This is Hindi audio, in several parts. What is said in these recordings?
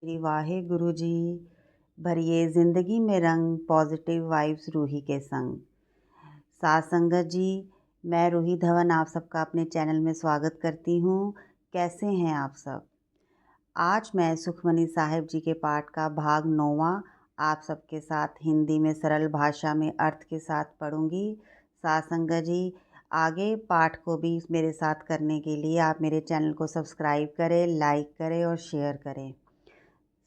श्री वाहे गुरु जी। भरिए ज़िंदगी में रंग, पॉजिटिव वाइब्स रूही के संग। साथ संगत जी, मैं रूही धवन आप सबका अपने चैनल में स्वागत करती हूँ। कैसे हैं आप सब? आज मैं सुखमनी साहिब जी के पाठ का भाग 9वां आप सबके साथ हिंदी में सरल भाषा में अर्थ के साथ पढ़ूंगी। साथ संगत जी, आगे पाठ को भी मेरे साथ करने के लिए आप मेरे चैनल को सब्सक्राइब करें, लाइक करें और शेयर करें।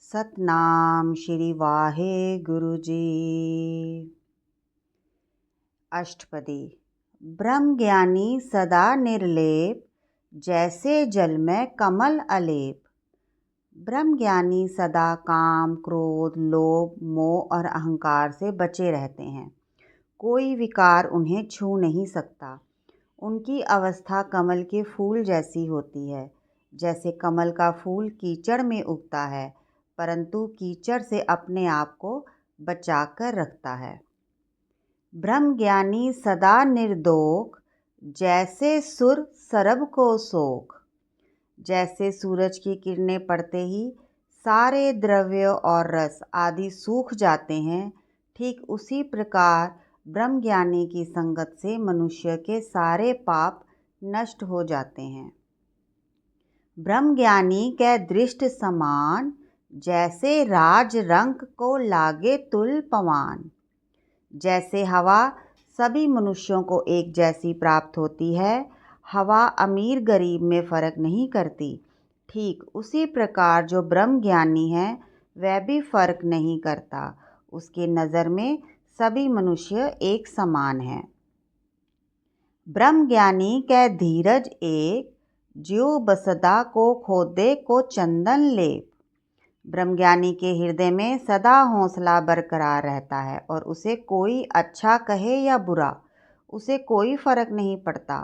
सतनाम श्री वाहे गुरु जी। अष्टपदी। ब्रह्म ज्ञानी सदा निर्लेप, जैसे जल में कमल अलेप। ब्रह्म ज्ञानी सदा काम, क्रोध, लोभ, मोह और अहंकार से बचे रहते हैं। कोई विकार उन्हें छू नहीं सकता। उनकी अवस्था कमल के फूल जैसी होती है। जैसे कमल का फूल कीचड़ में उगता है, परंतु कीचड़ से अपने आप को बचाकर रखता है। ब्रह्म ज्ञानी सदा निर्दोख, जैसे सुर सरब को सोख। जैसे सूरज की किरणें पड़ते ही सारे द्रव्य और रस आदि सूख जाते हैं, ठीक उसी प्रकार ब्रह्म ज्ञानी की संगत से मनुष्य के सारे पाप नष्ट हो जाते हैं। ब्रह्म ज्ञानी के दृष्ट समान, जैसे राज रंक को लागे तुल पवान। जैसे हवा सभी मनुष्यों को एक जैसी प्राप्त होती है, हवा अमीर गरीब में फर्क नहीं करती, ठीक उसी प्रकार जो ब्रह्म ज्ञानी है वह भी फर्क नहीं करता। उसके नज़र में सभी मनुष्य एक समान हैं। ब्रह्म ज्ञानी के धीरज एक, ज्यों बसदा को खोदे को चंदन लेप। ब्रह्मज्ञानी के हृदय में सदा हौसला बरकरार रहता है और उसे कोई अच्छा कहे या बुरा, उसे कोई फर्क नहीं पड़ता।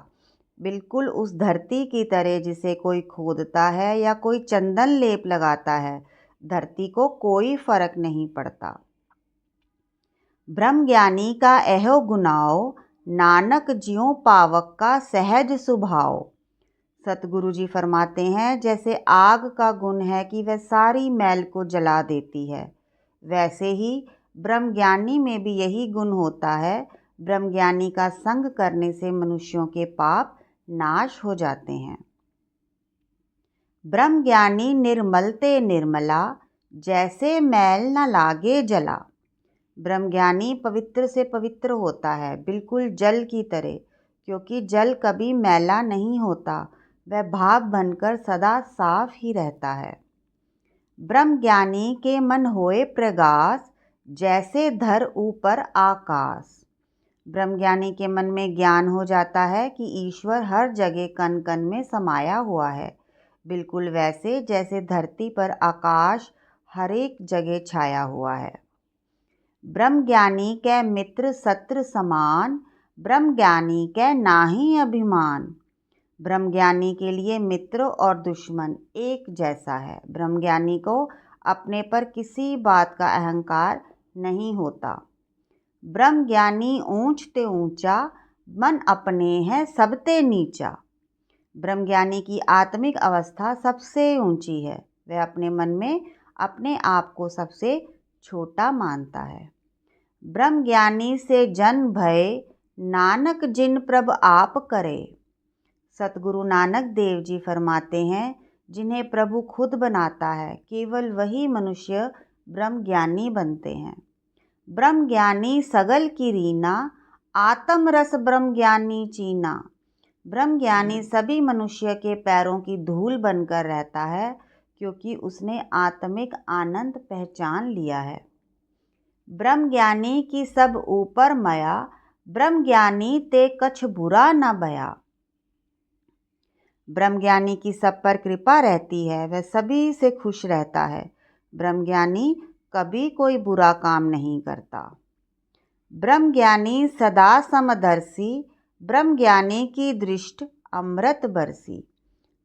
बिल्कुल उस धरती की तरह जिसे कोई खोदता है या कोई चंदन लेप लगाता है, धरती को कोई फर्क नहीं पड़ता। ब्रह्मज्ञानी का एहो गुनाओ, नानक ज्यों पावक का सहज स्वभाव। सतगुरु जी फरमाते हैं, जैसे आग का गुण है कि वह सारी मैल को जला देती है, वैसे ही ब्रह्मज्ञानी में भी यही गुण होता है। ब्रह्मज्ञानी का संग करने से मनुष्यों के पाप नाश हो जाते हैं। ब्रह्मज्ञानी निर्मलते निर्मला, जैसे मैल न लागे जला। ब्रह्मज्ञानी पवित्र से पवित्र होता है, बिल्कुल जल की तरह, क्योंकि जल कभी मैला नहीं होता, वह भाप बनकर सदा साफ ही रहता है। ब्रह्मज्ञानी के मन होए प्रगास, जैसे धर ऊपर आकाश। ब्रह्मज्ञानी के मन में ज्ञान हो जाता है कि ईश्वर हर जगह कण कण में समाया हुआ है, बिल्कुल वैसे जैसे धरती पर आकाश हर एक जगह छाया हुआ है। ब्रह्मज्ञानी के मित्र शत्रु समान, ब्रह्मज्ञानी के नाहीं अभिमान। ब्रह्मज्ञानी के लिए मित्र और दुश्मन एक जैसा है। ब्रह्मज्ञानी को अपने पर किसी बात का अहंकार नहीं होता। ब्रह्मज्ञानी ऊंच ते ऊंचा, मन अपने है सबते नीचा। ब्रह्मज्ञानी की आत्मिक अवस्था सबसे ऊंची है, वह अपने मन में अपने आप को सबसे छोटा मानता है। ब्रह्मज्ञानी से जन भय, नानक जिन प्रभ आप करे। सतगुरु नानक देव जी फरमाते हैं, जिन्हें प्रभु खुद बनाता है, केवल वही मनुष्य ब्रह्मज्ञानी बनते हैं। ब्रह्मज्ञानी सगल की रीना, आत्म रस ब्रह्मज्ञानी चीना। ब्रह्मज्ञानी सभी मनुष्य के पैरों की धूल बनकर रहता है, क्योंकि उसने आत्मिक आनंद पहचान लिया है। ब्रह्मज्ञानी की सब ऊपर मया, ब्रह्मज्ञानी ते कछ बुरा न भया। ब्रह्मज्ञानी की सब पर कृपा रहती है, वह सभी से खुश रहता है। ब्रह्मज्ञानी कभी कोई बुरा काम नहीं करता। ब्रह्मज्ञानी सदा समदर्शी, ब्रह्मज्ञानी की दृष्टि अमृत बरसी।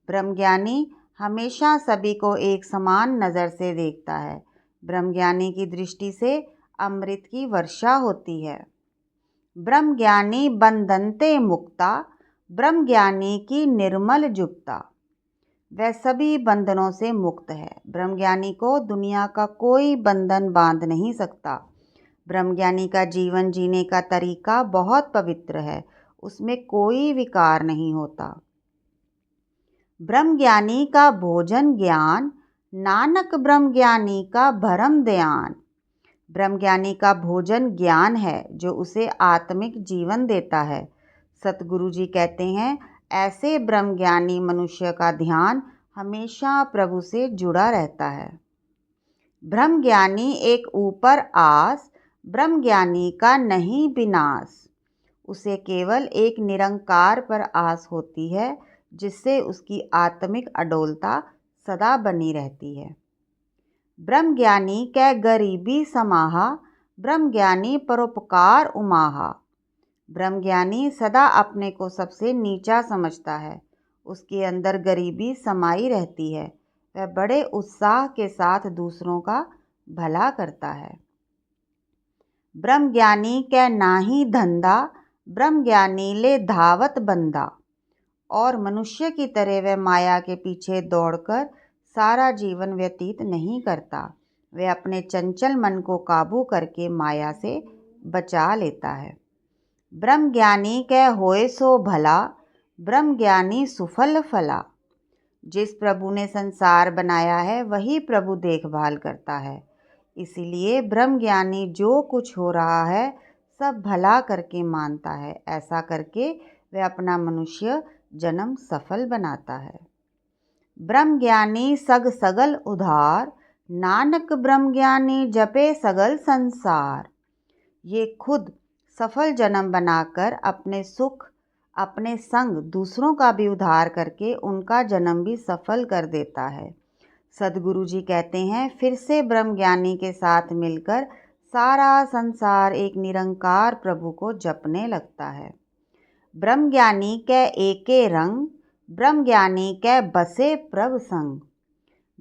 ब्रह्मज्ञानी हमेशा सभी को एक समान नज़र से देखता है। ब्रह्मज्ञानी की दृष्टि से अमृत की वर्षा होती है। ब्रह्मज्ञानी बंधनते मुक्ता, ब्रह्मज्ञानी की निर्मल जुक्ता। वह सभी बंधनों से मुक्त है। ब्रह्मज्ञानी को दुनिया का कोई बंधन बांध नहीं सकता। ब्रह्मज्ञानी का जीवन जीने का तरीका बहुत पवित्र है, उसमें कोई विकार नहीं होता। ब्रह्मज्ञानी का भोजन ज्ञान, नानक ब्रह्मज्ञानी का भरम ध्यान। ब्रह्मज्ञानी का भोजन ज्ञान है जो उसे आत्मिक जीवन देता है। सतगुरु जी कहते हैं, ऐसे ब्रह्मज्ञानी मनुष्य का ध्यान हमेशा प्रभु से जुड़ा रहता है। ब्रह्मज्ञानी एक ऊपर आस, ब्रह्मज्ञानी का नहीं विनाश। उसे केवल एक निरंकार पर आस होती है, जिससे उसकी आत्मिक अडोलता सदा बनी रहती है। ब्रह्मज्ञानी कै गरीबी समाहा, ब्रह्मज्ञानी परोपकार उमाहा। ब्रह्मज्ञानी सदा अपने को सबसे नीचा समझता है, उसके अंदर गरीबी समाई रहती है। वह बड़े उत्साह के साथ दूसरों का भला करता है। ब्रह्मज्ञानी कै नाही धंधा, ब्रह्मज्ञानी ले धावत बंदा। और मनुष्य की तरह वह माया के पीछे दौड़कर सारा जीवन व्यतीत नहीं करता। वह अपने चंचल मन को काबू करके माया से बचा लेता है। ब्रह्मज्ञानी कै होए सो भला, ब्रह्मज्ञानी सुफल फला। जिस प्रभु ने संसार बनाया है वही प्रभु देखभाल करता है। इसीलिए ब्रह्मज्ञानी जो कुछ हो रहा है सब भला करके मानता है। ऐसा करके वह अपना मनुष्य जन्म सफल बनाता है। ब्रह्मज्ञानी सग सगल उधार, नानक ब्रह्मज्ञानी जपे सगल संसार। ये खुद सफल जन्म बनाकर अपने सुख अपने संग दूसरों का भी उद्धार करके उनका जन्म भी सफल कर देता है। सदगुरु जी कहते हैं, फिर से ब्रह्मज्ञानी के साथ मिलकर सारा संसार एक निरंकार प्रभु को जपने लगता है। ब्रह्मज्ञानी कै एके रंग, ब्रह्मज्ञानी कै बसे प्रभ संग।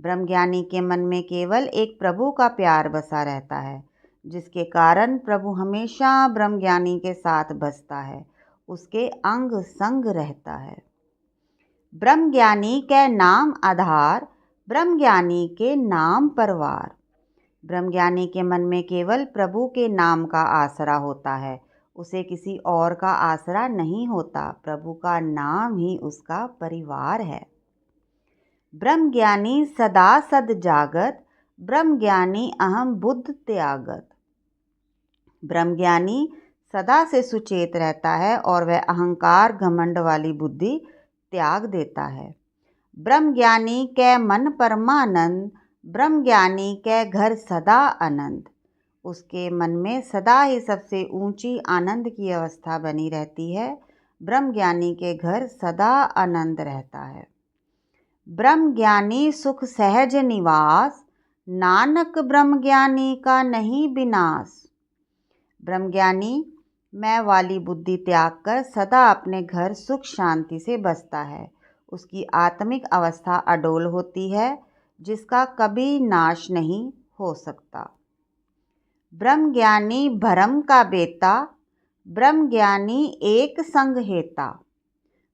ब्रह्मज्ञानी के मन में केवल एक प्रभु का प्यार बसा रहता है, जिसके कारण प्रभु हमेशा ब्रह्मज्ञानी के साथ बसता है, उसके अंग संग रहता है। ब्रह्मज्ञानी के नाम आधार, ब्रह्मज्ञानी के नाम परवार। ब्रह्मज्ञानी के मन में केवल प्रभु के नाम का आसरा होता है, उसे किसी और का आसरा नहीं होता। प्रभु का नाम ही उसका परिवार है। ब्रह्मज्ञानी सदा सद जागत, ब्रह्मज्ञानी अहम बुद्ध त्यागत। ब्रह्मज्ञानी सदा से सुचेत रहता है और वह अहंकार घमंड वाली बुद्धि त्याग देता है। ब्रह्मज्ञानी कै मन परमानंद, ब्रह्मज्ञानी कै घर सदा आनंद। उसके मन में सदा ही सबसे ऊंची आनंद की अवस्था बनी रहती है। ब्रह्मज्ञानी के घर सदा आनंद रहता है। ब्रह्मज्ञानी सुख सहज निवास, नानक ब्रह्मज्ञानी का नहीं विनाश। ब्रह्मज्ञानी मैं वाली बुद्धि त्याग कर सदा अपने घर सुख शांति से बसता है। उसकी आत्मिक अवस्था अडोल होती है, जिसका कभी नाश नहीं हो सकता। ब्रह्मज्ञानी भरम का बेता, ब्रह्मज्ञानी एक संग हेता।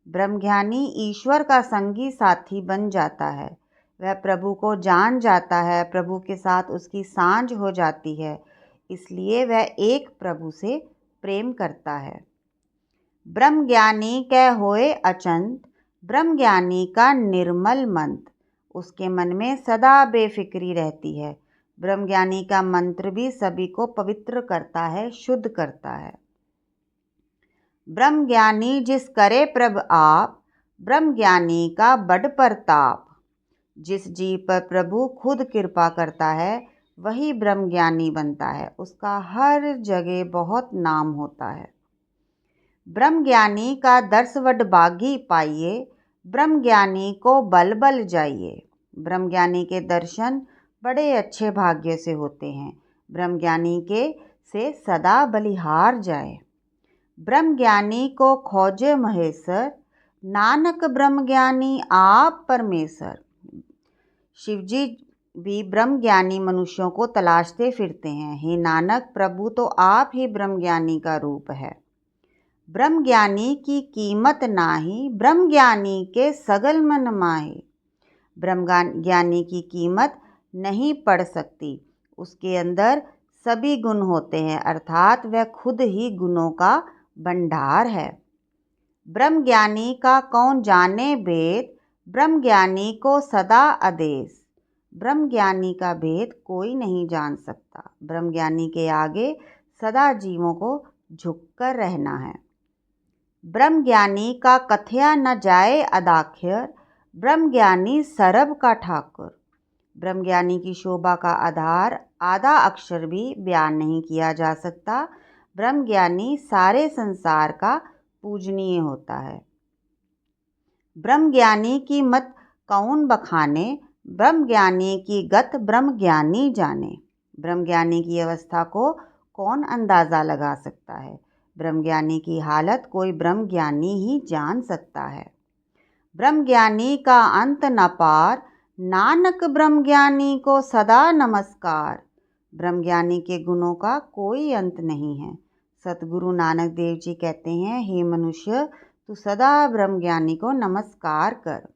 ब्रह्मज्ञानी ईश्वर का संगी साथी बन जाता है। वह प्रभु को जान जाता है, प्रभु के साथ उसकी सांझ हो जाती है, इसलिए वह एक प्रभु से प्रेम करता है। ब्रह्मज्ञानी कै होए अचंत, ब्रह्मज्ञानी का निर्मल मंत्र। उसके मन में सदा बेफिक्री रहती है। ब्रह्मज्ञानी का मंत्र भी सभी को पवित्र करता है, शुद्ध करता है। ब्रह्मज्ञानी जिस करे प्रभ आप, ब्रह्मज्ञानी का बड़ प्रताप। जिस जीव पर प्रभु खुद कृपा करता है वही ब्रह्मज्ञानी बनता है, उसका हर जगह बहुत नाम होता है। ब्रह्मज्ञानी का दर्श वडभागी पाइए, ब्रह्मज्ञानी को बल बल जाइए। ब्रह्मज्ञानी के दर्शन बड़े अच्छे भाग्य से होते हैं। ब्रह्मज्ञानी के से सदा बलिहार जाए। ब्रह्मज्ञानी को खोजे महेश्वर, नानक ब्रह्मज्ञानी आप परमेश्वर। शिवजी भी ब्रह्मज्ञानी मनुष्यों को तलाशते फिरते हैं। हे नानक, प्रभु तो आप ही ब्रह्मज्ञानी का रूप है। ब्रह्मज्ञानी की कीमत नाही, ब्रह्मज्ञानी के सगल मन माहे। ब्रह्म ज्ञानी की कीमत नहीं पड़ सकती। उसके अंदर सभी गुण होते हैं, अर्थात वह खुद ही गुणों का भंडार है। ब्रह्म ज्ञानी का कौन जाने भेद, ब्रह्म ज्ञानी को सदा आदेश। ब्रह्म ज्ञानी का भेद कोई नहीं जान सकता। ब्रह्म ज्ञानी के आगे सदा जीवों को झुककर रहना है। ब्रह्म ज्ञानी का कथया न जाए अदाख्यर, ब्रह्म ज्ञानी सरब का ठाकुर। ब्रह्म ज्ञानी की शोभा का आधार आधा अक्षर भी बयान नहीं किया जा सकता। ब्रह्म ज्ञानी सारे संसार का पूजनीय होता है। ब्रह्म ज्ञानी की मत कौन बखाने, ब्रह्म ज्ञानी की गत ब्रह्म ज्ञानी जाने। ब्रह्म ज्ञानी की अवस्था को कौन अंदाज़ा लगा सकता है। ब्रह्म ज्ञानी की हालत कोई ब्रह्म ज्ञानी ही जान सकता है। ब्रह्म ज्ञानी का अंत न पार, नानक ब्रह्म ज्ञानी को सदा नमस्कार। ब्रह्म ज्ञानी के गुणों का कोई अंत नहीं है। सतगुरु नानक देव जी कहते हैं, हे मनुष्य, तू सदा ब्रह्म ज्ञानी को नमस्कार कर।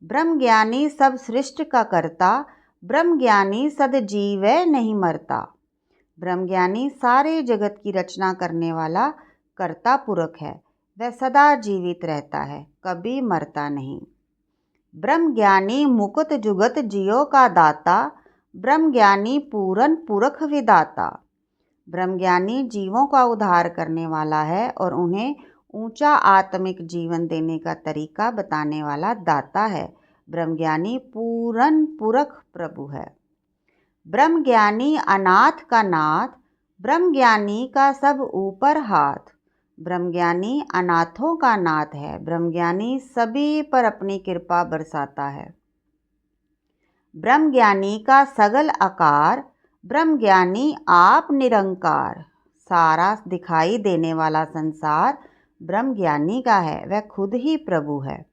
ब्रह्म ज्ञानी सब सृष्टि का करता, ब्रह्म ज्ञानी सद जीवै नहीं मरता। ब्रह्म ज्ञानी सारे जगत की रचना करने वाला कर्ता पुरख है। वह सदा जीवित रहता है, कभी मरता नहीं। ब्रह्म ज्ञानी मुकुत जुगत जियो का दाता, ब्रह्म ज्ञानी पूरन पुरख विदाता। ब्रह्म ज्ञानी जीवों का उद्धार करने वाला है और उन्हें ऊंचा आत्मिक जीवन देने का तरीका बताने वाला दाता है। ब्रह्म ज्ञानी पूरन पुरख प्रभु है। ब्रह्म ज्ञानी अनाथ का नाथ, ब्रह्म ज्ञानी का सब ऊपर हाथ। ब्रह्म ज्ञानी अनाथों का नाथ है। ब्रह्म ज्ञानी सभी पर अपनी कृपा बरसाता है। ब्रह्म ज्ञानी का सगल आकार, ब्रह्म ज्ञानी आप निरंकार। सारा दिखाई देने वाला संसार ब्रह्म ज्ञानी का है, वह खुद ही प्रभु है।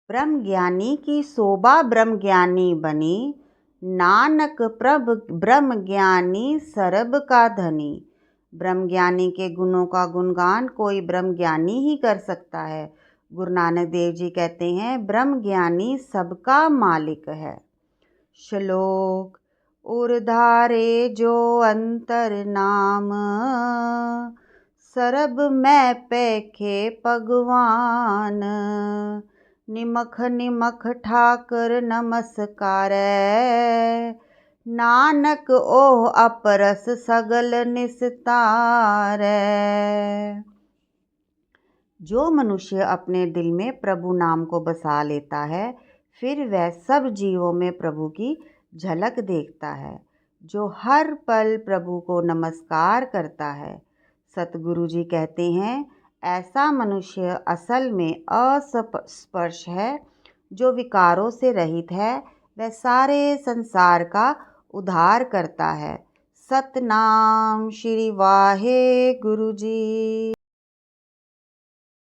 ब्रह्म ज्ञानी की शोभा ब्रह्म ज्ञानी बनी, नानक प्रभ ब्रह्म ज्ञानी सरब का धनी। ब्रह्म ज्ञानी के गुणों का गुणगान कोई ब्रह्म ज्ञानी ही कर सकता है। गुरु नानक देव जी कहते हैं, ब्रह्म ज्ञानी सबका मालिक है। श्लोक उर्धारे जो अंतर नाम, सरब मैं पेखे भगवान। निमख निमख ठाकर नमस्कार, नानक ओह अपरस सगल निस्तार। जो मनुष्य अपने दिल में प्रभु नाम को बसा लेता है, फिर वह सब जीवों में प्रभु की झलक देखता है, जो हर पल प्रभु को नमस्कार करता है। सतगुरु जी कहते हैं, ऐसा मनुष्य असल में अस्पर्श है, जो विकारों से रहित है। वह सारे संसार का उद्धार करता है। सतनाम श्री वाहे गुरु जी।